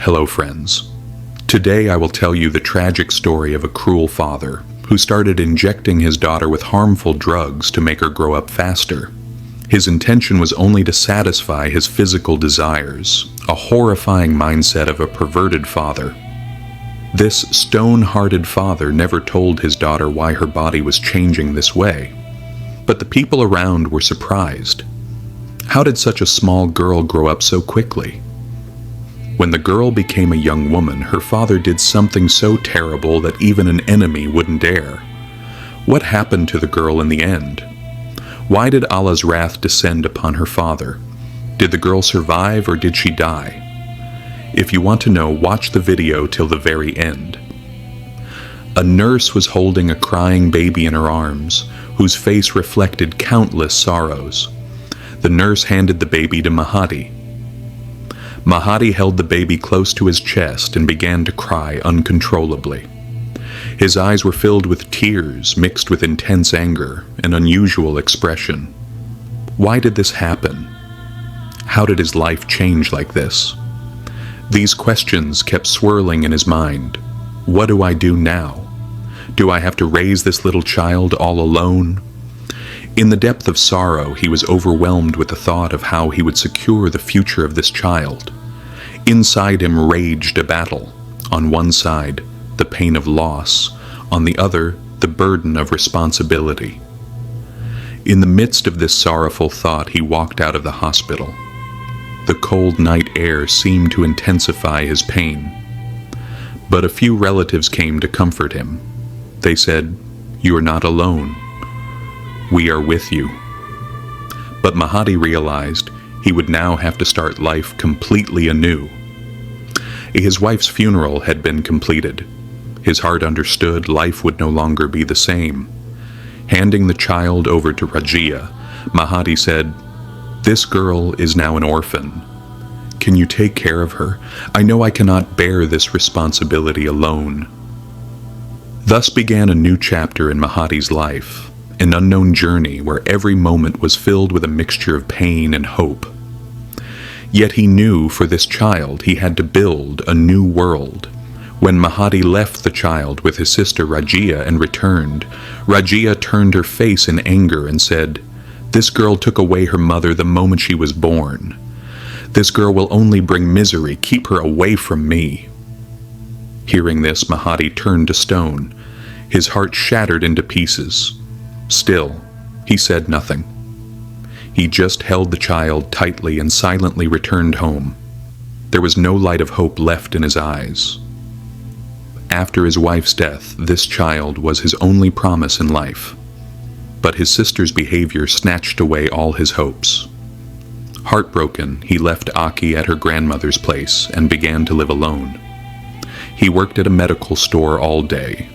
Hello, friends. Today I will tell you the tragic story of a cruel father who started injecting his daughter with harmful drugs to make her grow up faster. His intention was only to satisfy his physical desires, a horrifying mindset of a perverted father. This stone-hearted father never told his daughter why her body was changing this way, but the people around were surprised. How did such a small girl grow up so quickly? When the girl became a young woman, her father did something so terrible that even an enemy wouldn't dare. What happened to the girl in the end? Why did Allah's wrath descend upon her father? Did the girl survive or did she die? If you want to know, watch the video till the very end. A nurse was holding a crying baby in her arms, whose face reflected countless sorrows. The nurse handed the baby to Mahdi. Mahdi held the baby close to his chest and began to cry uncontrollably. His eyes were filled with tears mixed with intense anger, an unusual expression. Why did this happen? How did his life change like this? These questions kept swirling in his mind. What do I do now? Do I have to raise this little child all alone? In the depth of sorrow, he was overwhelmed with the thought of how he would secure the future of this child. Inside him raged a battle. On one side, the pain of loss. On the other, the burden of responsibility. In the midst of this sorrowful thought, he walked out of the hospital. The cold night air seemed to intensify his pain. But a few relatives came to comfort him. They said, "You are not alone. We are with you." But Mahdi realized he would now have to start life completely anew. His wife's funeral had been completed. His heart understood life would no longer be the same. Handing the child over to Rajia, Mahdi said, "This girl is now an orphan. Can you take care of her? I know I cannot bear this responsibility alone." Thus began a new chapter in Mahdi's life. An unknown journey where every moment was filled with a mixture of pain and hope. Yet he knew for this child he had to build a new world. When Mahdi left the child with his sister Rajia and returned, Rajia turned her face in anger and said, "This girl took away her mother the moment she was born. This girl will only bring misery. Keep her away from me." Hearing this, Mahdi turned to stone. His heart shattered into pieces. Still, he said nothing. He just held the child tightly and silently returned home. There was no light of hope left in his eyes. After his wife's death, this child was his only promise in life. But his sister's behavior snatched away all his hopes. Heartbroken, he left Aki at her grandmother's place and began to live alone. He worked at a medical store all day.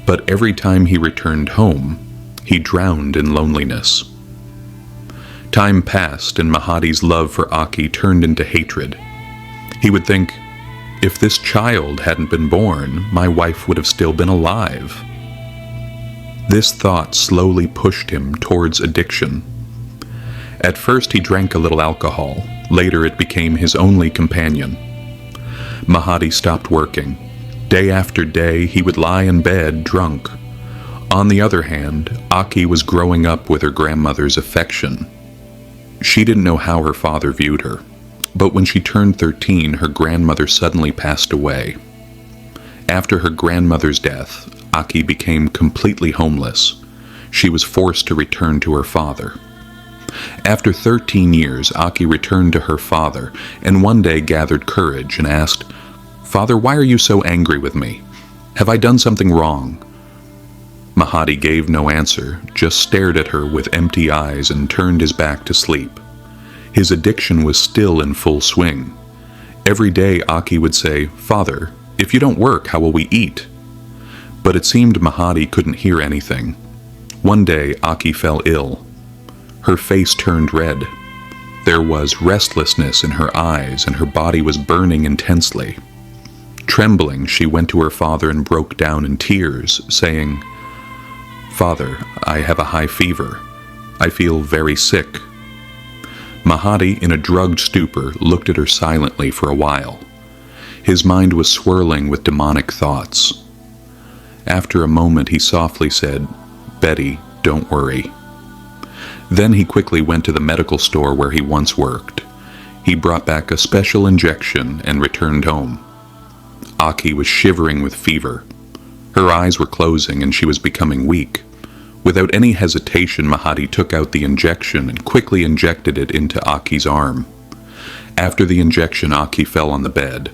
But every time he returned home, he drowned in loneliness. Time passed and Mahdi's love for Aki turned into hatred. He would think, if this child hadn't been born, my wife would have still been alive. This thought slowly pushed him towards addiction. At first he drank a little alcohol. Later it became his only companion. Mahdi stopped working. Day after day he would lie in bed drunk. On the other hand, Aki was growing up with her grandmother's affection. She didn't know how her father viewed her, but when she turned 13, her grandmother suddenly passed away. After her grandmother's death, Aki became completely homeless. She was forced to return to her father. After 13 years, Aki returned to her father and one day gathered courage and asked, "Father, why are you so angry with me? Have I done something wrong?" Mahdi gave no answer, just stared at her with empty eyes and turned his back to sleep. His addiction was still in full swing. Every day Aki would say, "Father, if you don't work, how will we eat?" But it seemed Mahdi couldn't hear anything. One day Aki fell ill. Her face turned red. There was restlessness in her eyes and her body was burning intensely. Trembling, she went to her father and broke down in tears, saying, "Father, I have a high fever. I feel very sick." Mahdi, in a drugged stupor, looked at her silently for a while. His mind was swirling with demonic thoughts. After a moment, he softly said, "Betty, don't worry." Then he quickly went to the medical store where he once worked. He brought back a special injection and returned home. Aki was shivering with fever. Her eyes were closing and she was becoming weak. Without any hesitation, Mahadi took out the injection and quickly injected it into Aki's arm. After the injection, Aki fell on the bed.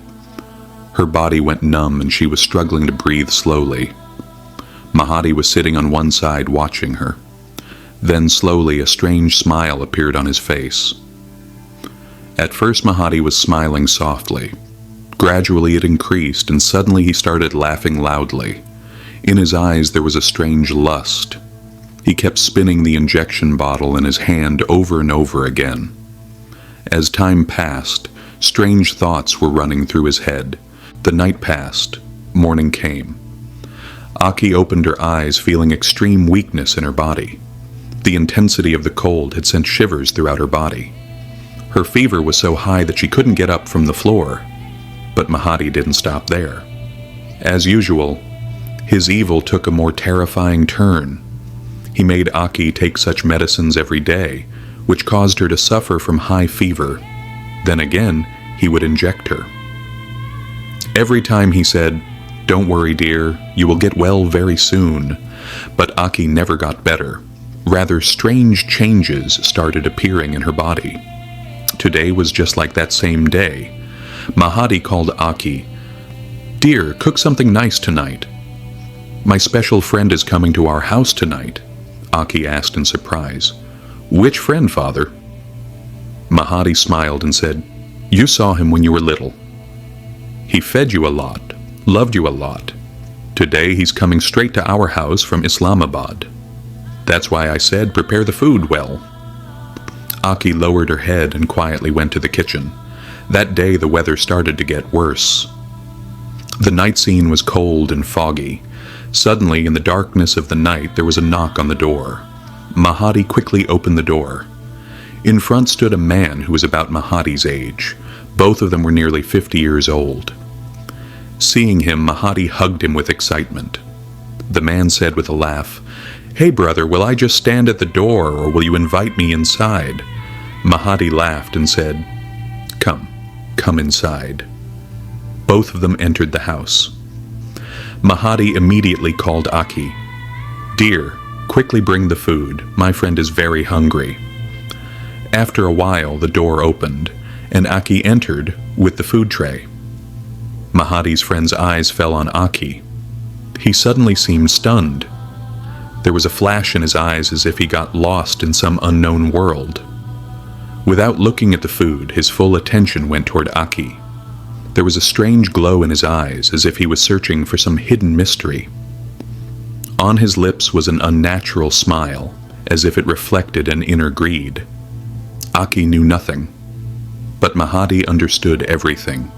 Her body went numb and she was struggling to breathe slowly. Mahadi was sitting on one side watching her. Then slowly a strange smile appeared on his face. At first Mahadi was smiling softly. Gradually it increased and suddenly he started laughing loudly. In his eyes there was a strange lust. He kept spinning the injection bottle in his hand over and over again. As time passed, strange thoughts were running through his head. The night passed. Morning came. Aki opened her eyes, feeling extreme weakness in her body. The intensity of the cold had sent shivers throughout her body. Her fever was so high that she couldn't get up from the floor. But Mahadi didn't stop there. As usual, his evil took a more terrifying turn. He made Aki take such medicines every day, which caused her to suffer from high fever. Then again, he would inject her. Every time he said, "Don't worry, dear, you will get well very soon." But Aki never got better. Rather, strange changes started appearing in her body. Today was just like that same day. Mahadi called Aki. "Dear, cook something nice tonight." "My special friend is coming to our house tonight," Aki asked in surprise. "Which friend, father?" Mahadi smiled and said, "You saw him when you were little. He fed you a lot, loved you a lot. Today he's coming straight to our house from Islamabad. That's why I said prepare the food well." Aki lowered her head and quietly went to the kitchen. That day the weather started to get worse. The night scene was cold and foggy. Suddenly, in the darkness of the night, there was a knock on the door. Mahadi quickly opened the door. In front stood a man who was about Mahadi's age. Both of them were nearly 50 years old. Seeing him, Mahadi hugged him with excitement. The man said with a laugh, "Hey brother, will I just stand at the door or will you invite me inside?" Mahadi laughed and said, Come inside." Both of them entered the house. Mahadi immediately called Aki. "Dear, quickly bring the food. My friend is very hungry." After a while, the door opened, and Aki entered with the food tray. Mahadi's friend's eyes fell on Aki. He suddenly seemed stunned. There was a flash in his eyes as if he got lost in some unknown world. Without looking at the food, his full attention went toward Aki. There was a strange glow in his eyes, as if he was searching for some hidden mystery. On his lips was an unnatural smile, as if it reflected an inner greed. Aki knew nothing, but Mahadi understood everything.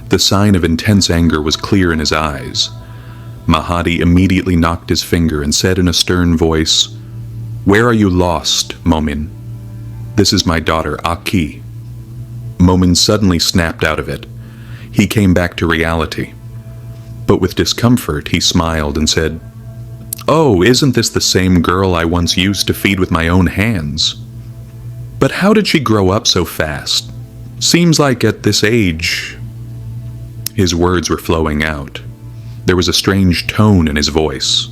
The sign of intense anger was clear in his eyes. Mahadi immediately knocked his finger and said in a stern voice, "Where are you lost, Momin? This is my daughter, Aki." Momin suddenly snapped out of it. He came back to reality. But with discomfort, he smiled and said, "Oh, isn't this the same girl I once used to feed with my own hands? But how did she grow up so fast? Seems like at this age..." His words were flowing out. There was a strange tone in his voice.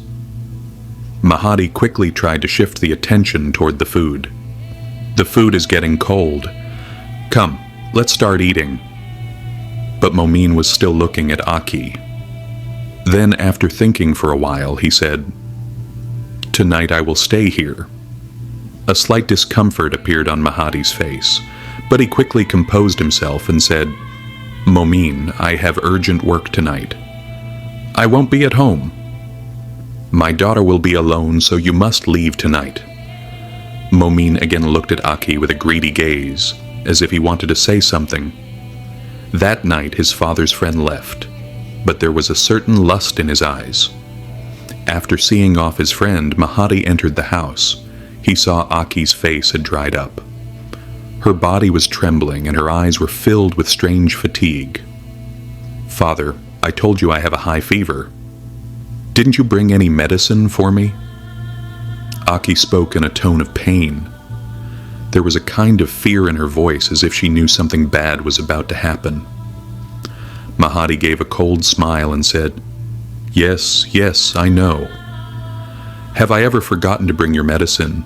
Mahadi quickly tried to shift the attention toward the food. "The food is getting cold. Come, let's start eating." But Momin was still looking at Aki. Then, after thinking for a while, he said, "Tonight I will stay here." A slight discomfort appeared on Mahadi's face, but he quickly composed himself and said, "Momin, I have urgent work tonight. I won't be at home. My daughter will be alone, so you must leave tonight." Momin again looked at Aki with a greedy gaze, as if he wanted to say something. That night his father's friend left, but there was a certain lust in his eyes. After seeing off his friend, Mahadi entered the house. He saw Aki's face had dried up. Her body was trembling and her eyes were filled with strange fatigue. "Father, I told you I have a high fever. Didn't you bring any medicine for me?" Aki spoke in a tone of pain. There was a kind of fear in her voice, as if she knew something bad was about to happen. Mahadi gave a cold smile and said, "Yes, yes, I know. Have I ever forgotten to bring your medicine?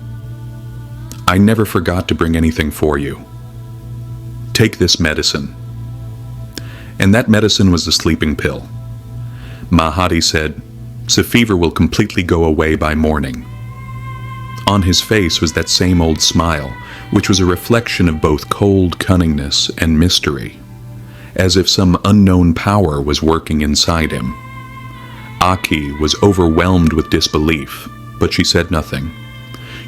I never forgot to bring anything for you. Take this medicine." And that medicine was the sleeping pill. Mahadi said, "The fever will completely go away by morning." On his face was that same old smile, which was a reflection of both cold cunningness and mystery, as if some unknown power was working inside him. Aki was overwhelmed with disbelief, but she said nothing.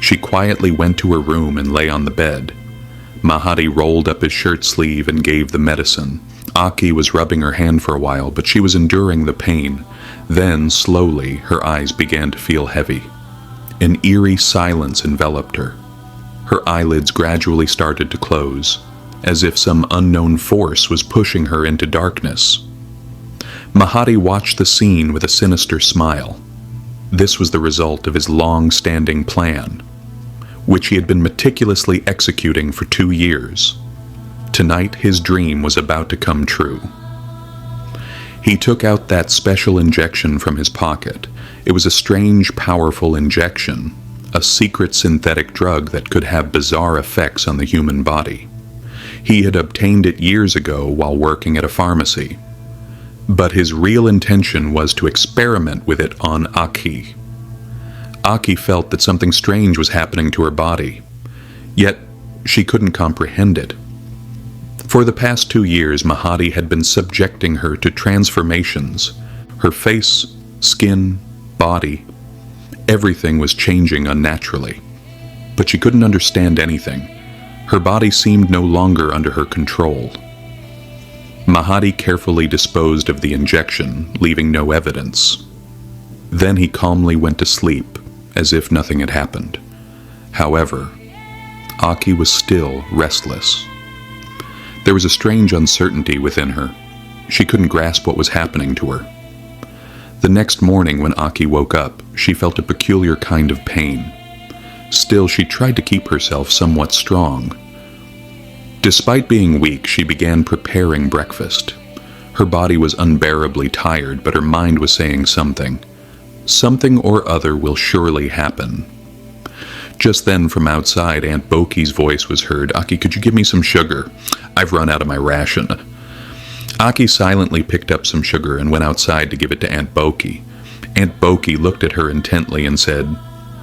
She quietly went to her room and lay on the bed. Mahadi rolled up his shirt sleeve and gave the medicine. Aki was rubbing her hand for a while, but she was enduring the pain. Then, slowly, her eyes began to feel heavy. An eerie silence enveloped her. Her eyelids gradually started to close, as if some unknown force was pushing her into darkness. Mahadi watched the scene with a sinister smile. This was the result of his long-standing plan, which he had been meticulously executing for 2 years. Tonight, his dream was about to come true. He took out that special injection from his pocket. It was a strange, powerful injection, a secret synthetic drug that could have bizarre effects on the human body. He had obtained it years ago while working at a pharmacy. But his real intention was to experiment with it on Aki. Aki felt that something strange was happening to her body, yet she couldn't comprehend it. For the past 2 years, Mahadi had been subjecting her to transformations. Her face, skin, body, everything was changing unnaturally. But she couldn't understand anything. Her body seemed no longer under her control. Mahadi carefully disposed of the injection, leaving no evidence. Then he calmly went to sleep, as if nothing had happened. However, Aki was still restless. There was a strange uncertainty within her. She couldn't grasp what was happening to her. The next morning when Aki woke up, she felt a peculiar kind of pain. Still, she tried to keep herself somewhat strong. Despite being weak, she began preparing breakfast. Her body was unbearably tired, but her mind was saying something. Something or other will surely happen. Just then, from outside, Aunt Boki's voice was heard. "Aki, could you give me some sugar? I've run out of my ration." Aki silently picked up some sugar and went outside to give it to Aunt Boki. Aunt Boki looked at her intently and said,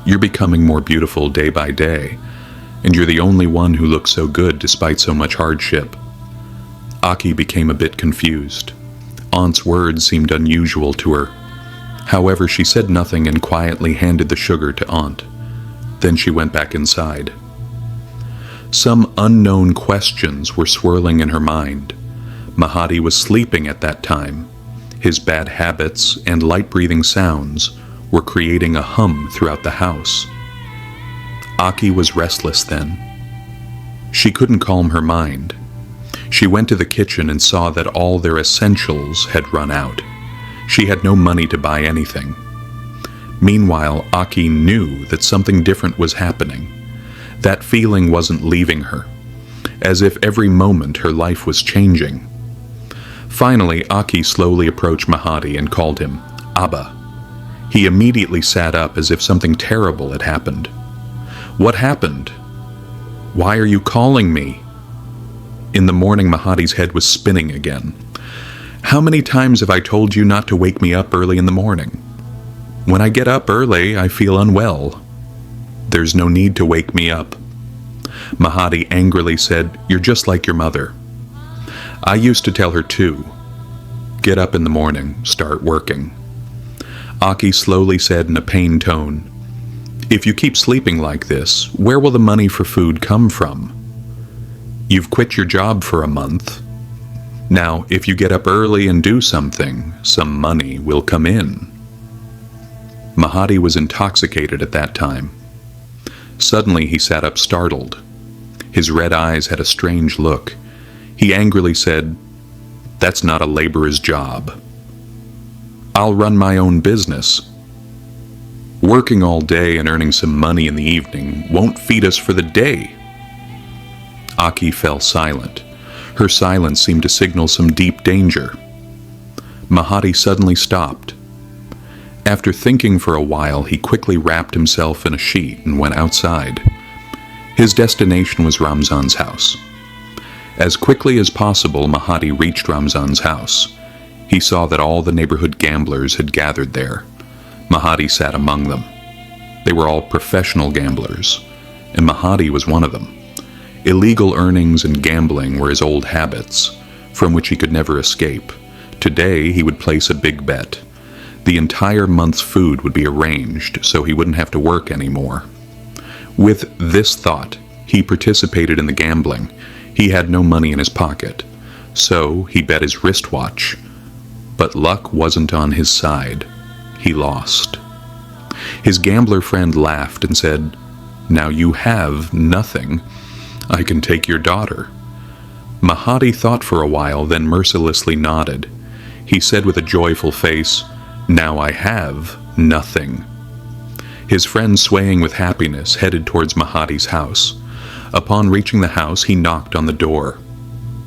"You're becoming more beautiful day by day, and you're the only one who looks so good despite so much hardship." Aki became a bit confused. Aunt's words seemed unusual to her. However, she said nothing and quietly handed the sugar to Aunt. Then she went back inside. Some unknown questions were swirling in her mind. Mahadi was sleeping at that time. His bad habits and light-breathing sounds were creating a hum throughout the house. Aki was restless then. She couldn't calm her mind. She went to the kitchen and saw that all their essentials had run out. She had no money to buy anything. Meanwhile, Aki knew that something different was happening. That feeling wasn't leaving her, as if every moment her life was changing. Finally, Aki slowly approached Mahadi and called him Abba. He immediately sat up as if something terrible had happened. "What happened? Why are you calling me?" In the morning, Mahadi's head was spinning again. "How many times have I told you not to wake me up early in the morning? When I get up early, I feel unwell. There's no need to wake me up." Mahadi angrily said, "You're just like your mother. I used to tell her too. Get up in the morning, start working." Aki slowly said in a pained tone, "If you keep sleeping like this, where will the money for food come from? You've quit your job for a month. Now, if you get up early and do something, some money will come in." Mahadi was intoxicated at that time. Suddenly he sat up startled. His red eyes had a strange look. He angrily said, That's not a laborer's job. I'll run my own business. Working all day and earning some money in the evening won't feed us for the day." Aki fell silent. Her silence seemed to signal some deep danger. Mahadi suddenly stopped. After thinking for a while, he quickly wrapped himself in a sheet and went outside. His destination was Ramzan's house. As quickly as possible, Mahadi reached Ramzan's house. He saw that all the neighborhood gamblers had gathered there. Mahadi sat among them. They were all professional gamblers, and Mahadi was one of them. Illegal earnings and gambling were his old habits, from which he could never escape. Today, he would place a big bet. The entire month's food would be arranged so he wouldn't have to work anymore. With this thought, he participated in the gambling. He had no money in his pocket, so he bet his wristwatch. But luck wasn't on his side. He lost. His gambler friend laughed and said, "Now you have nothing. I can take your daughter." Mahadi thought for a while, then mercilessly nodded. He said with a joyful face, "Now I have nothing." His friend, swaying with happiness, headed towards Mahadi's house. Upon reaching the house, he knocked on the door.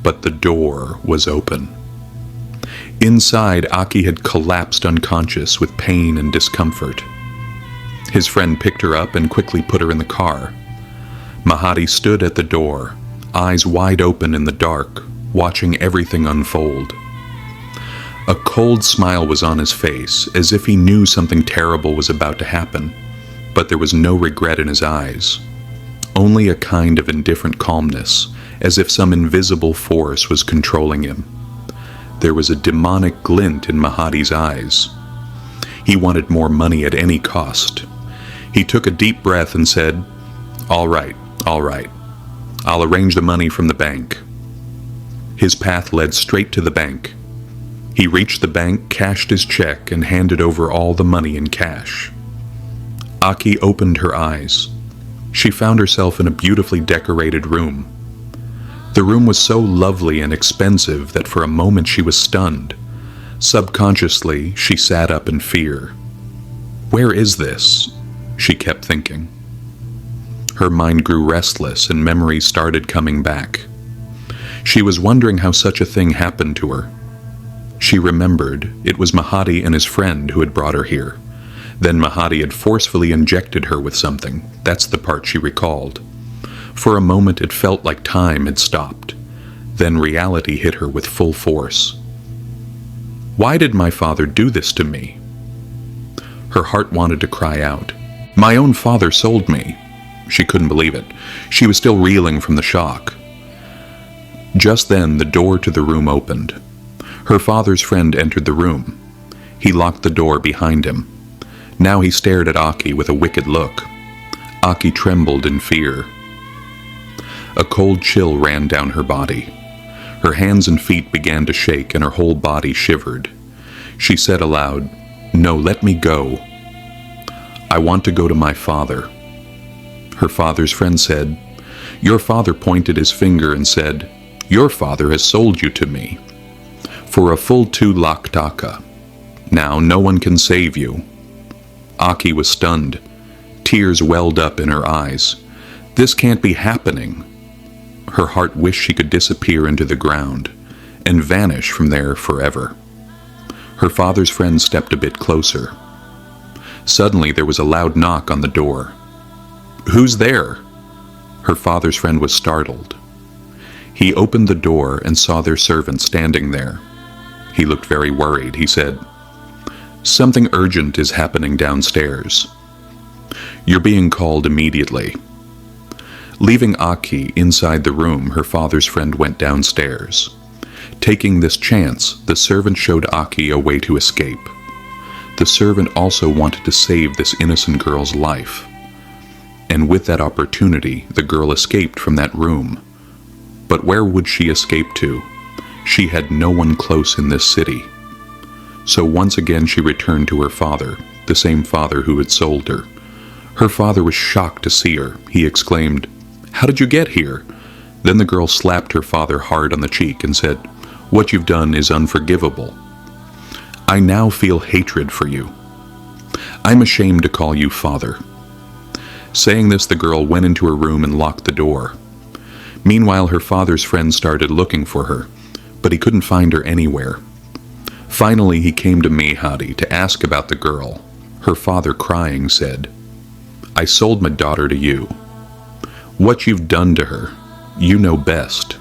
But the door was open. Inside, Aki had collapsed unconscious with pain and discomfort. His friend picked her up and quickly put her in the car. Mahadi stood at the door, eyes wide open in the dark, watching everything unfold. A cold smile was on his face, as if he knew something terrible was about to happen, but there was no regret in his eyes. Only a kind of indifferent calmness, as if some invisible force was controlling him. There was a demonic glint in Mahadi's eyes. He wanted more money at any cost. He took a deep breath and said, all right. I'll arrange the money from the bank." His path led straight to the bank. He reached the bank, cashed his check, and handed over all the money in cash. Aki opened her eyes. She found herself in a beautifully decorated room. The room was so lovely and expensive that for a moment she was stunned. Subconsciously, she sat up in fear. "Where is this?" she kept thinking. Her mind grew restless and memories started coming back. She was wondering how such a thing happened to her. She remembered it was Mahadi and his friend who had brought her here. Then Mahadi had forcefully injected her with something. That's the part she recalled. For a moment it felt like time had stopped. Then reality hit her with full force. Why did my father do this to me? Her heart wanted to cry out. My own father sold me. She couldn't believe it. She was still reeling from the shock. Just then the door to the room opened. Her father's friend entered the room. He locked the door behind him. Now he stared at Aki with a wicked look. Aki trembled in fear. A cold chill ran down her body. Her hands and feet began to shake and her whole body shivered. She said aloud, "No, let me go. I want to go to my father." Her father's friend said, "Your father," pointed his finger and said, "Your father has sold you to me for a full 2 lakh taka. Now no one can save you." Aki was stunned. Tears welled up in her eyes. This can't be happening. Her heart wished she could disappear into the ground and vanish from there forever. Her father's friend stepped a bit closer. Suddenly there was a loud knock on the door. "Who's there?" Her father's friend was startled. He opened the door and saw their servant standing there. He looked very worried. He said, "Something urgent is happening downstairs. You're being called immediately." Leaving Aki inside the room, her father's friend went downstairs. Taking this chance, the servant showed Aki a way to escape. The servant also wanted to save this innocent girl's life. And with that opportunity, the girl escaped from that room. But where would she escape to? She had no one close in this city. So once again she returned to her father, the same father who had sold her. Her father was shocked to see her. He exclaimed, "How did you get here?" Then the girl slapped her father hard on the cheek and said, What you've done is unforgivable. I now feel hatred for you. I'm ashamed to call you father." Saying this, the girl went into her room and locked the door. Meanwhile, her father's friend started looking for her, but he couldn't find her anywhere. Finally, he came to Mehdi to ask about the girl. Her father, crying, said, "I sold my daughter to you. What you've done to her, you know best."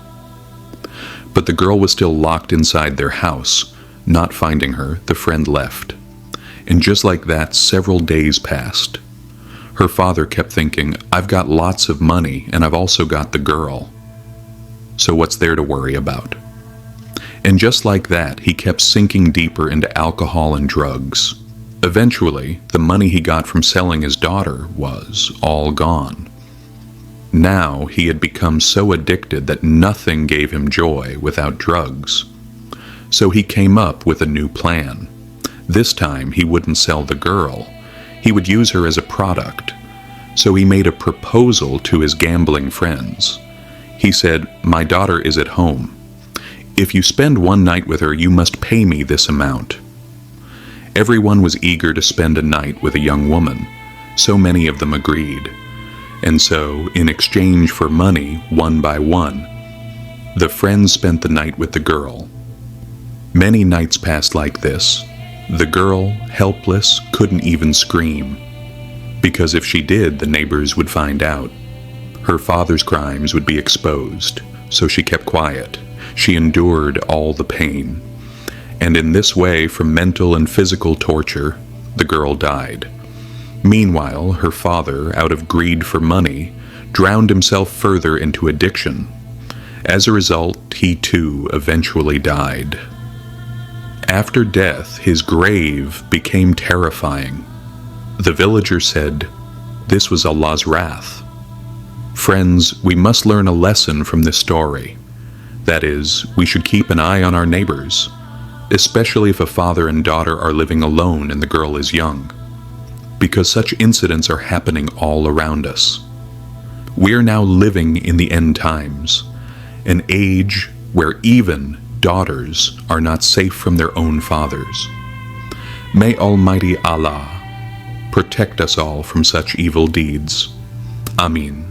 But the girl was still locked inside their house. Not finding her, the friend left. And just like that, several days passed. Her father kept thinking, "I've got lots of money, and I've also got the girl. So what's there to worry about?" And just like that, he kept sinking deeper into alcohol and drugs. Eventually, the money he got from selling his daughter was all gone. Now he had become so addicted that nothing gave him joy without drugs. So he came up with a new plan. This time he wouldn't sell the girl. He would use her as a product. So he made a proposal to his gambling friends. He said, "My daughter is at home. If you spend one night with her, you must pay me this amount." Everyone was eager to spend a night with a young woman. So many of them agreed. And so, in exchange for money, one by one, the friends spent the night with the girl. Many nights passed like this. The girl, helpless, couldn't even scream, because if she did, the neighbors would find out. Her father's crimes would be exposed, so she kept quiet. She endured all the pain. And in this way, from mental and physical torture, the girl died. Meanwhile, her father, out of greed for money, drowned himself further into addiction. As a result, he too eventually died. After death, his grave became terrifying. The villager said, "This was Allah's wrath." Friends, we must learn a lesson from this story. That is, we should keep an eye on our neighbors, especially if a father and daughter are living alone and the girl is young, because such incidents are happening all around us. We are now living in the end times, an age where even daughters are not safe from their own fathers. May Almighty Allah protect us all from such evil deeds. Ameen.